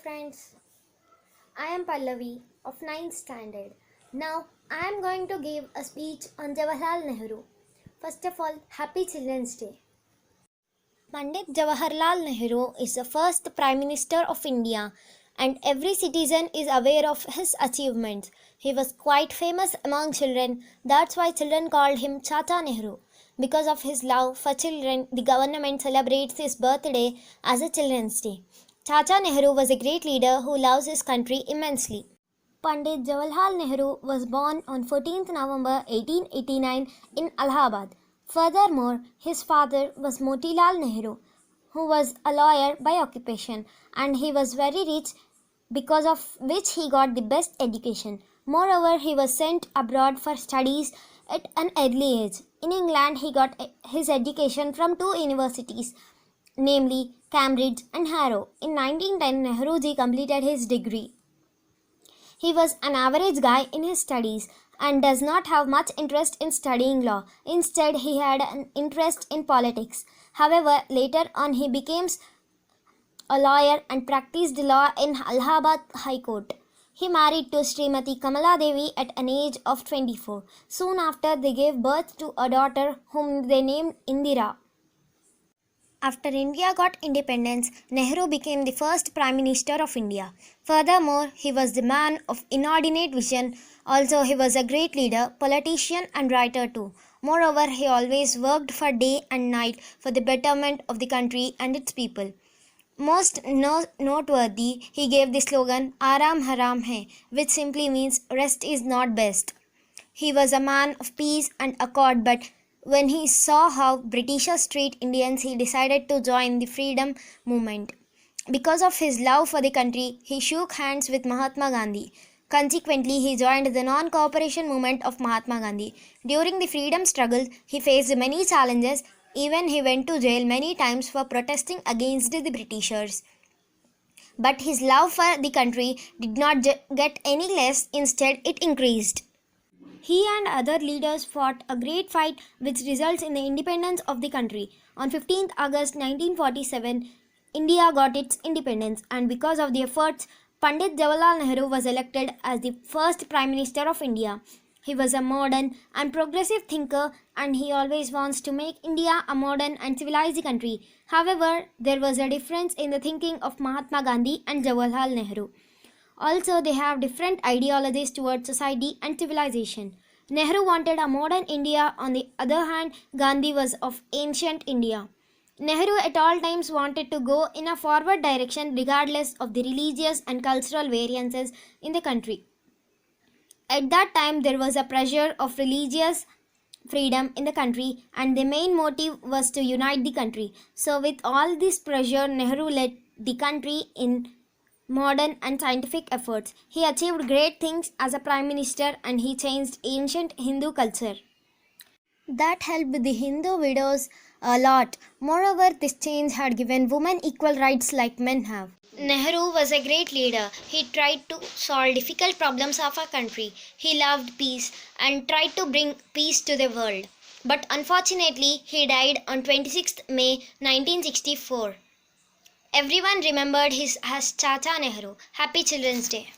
friends, I am Pallavi of ninth standard. Now I am going to give a speech on Jawaharlal Nehru. First of all, Happy Children's Day. Pandit Jawaharlal Nehru is the first Prime Minister of India and every citizen is aware of his achievements. He was quite famous among children, that's why children called him Chacha Nehru. Because of his love for children, the government celebrates his birthday as a Children's Day. Chacha Nehru was a great leader who loves his country immensely. Pandit Jawaharlal Nehru was born on 14th November 1889 in Allahabad. Furthermore, his father was Motilal Nehru, who was a lawyer by occupation, and he was very rich, because of which he got the best education. Moreover, he was sent abroad for studies at an early age. In England, he got his education from two universities, namely Cambridge and Harrow. In 1910, Nehruji completed his degree. He was an average guy in his studies and does not have much interest in studying law. Instead, he had an interest in politics. However, later on he became a lawyer and practiced law in Allahabad High Court. He married to Srimati Kamala Devi at an age of 24. Soon after, they gave birth to a daughter whom they named Indira. After India got independence, Nehru became the first Prime Minister of India. Furthermore, he was the man of inordinate vision. Also, he was a great leader, politician and writer too. Moreover, he always worked for day and night for the betterment of the country and its people. Most noteworthy, he gave the slogan Aram Haram Hai, which simply means rest is not best. He was a man of peace and accord, but when he saw how Britishers treat Indians, he decided to join the freedom movement. Because of his love for the country, he shook hands with Mahatma Gandhi. Consequently, he joined the non-cooperation movement of Mahatma Gandhi. During the freedom struggle, he faced many challenges. Even he went to jail many times for protesting against the Britishers. But his love for the country did not get any less, instead it increased. He and other leaders fought a great fight which results in the independence of the country. On 15th August 1947, India got its independence, and because of the efforts, Pandit Jawaharlal Nehru was elected as the first Prime Minister of India. He was a modern and progressive thinker, and he always wants to make India a modern and civilized country. However, there was a difference in the thinking of Mahatma Gandhi and Jawaharlal Nehru. Also, they have different ideologies towards society and civilization. Nehru wanted a modern India. On the other hand, Gandhi was of ancient India. Nehru at all times wanted to go in a forward direction regardless of the religious and cultural variances in the country. At that time, there was a pressure of religious freedom in the country, and the main motive was to unite the country. So, with all this pressure, Nehru led the country in modern and scientific efforts. He achieved great things as a Prime Minister, and he changed ancient Hindu culture. That helped the Hindu widows a lot. Moreover, this change had given women equal rights like men have. Nehru was a great leader. He tried to solve difficult problems of our country. He loved peace and tried to bring peace to the world. But unfortunately, he died on 26th May 1964. Everyone remembered him as Chacha Nehru. Happy Children's Day.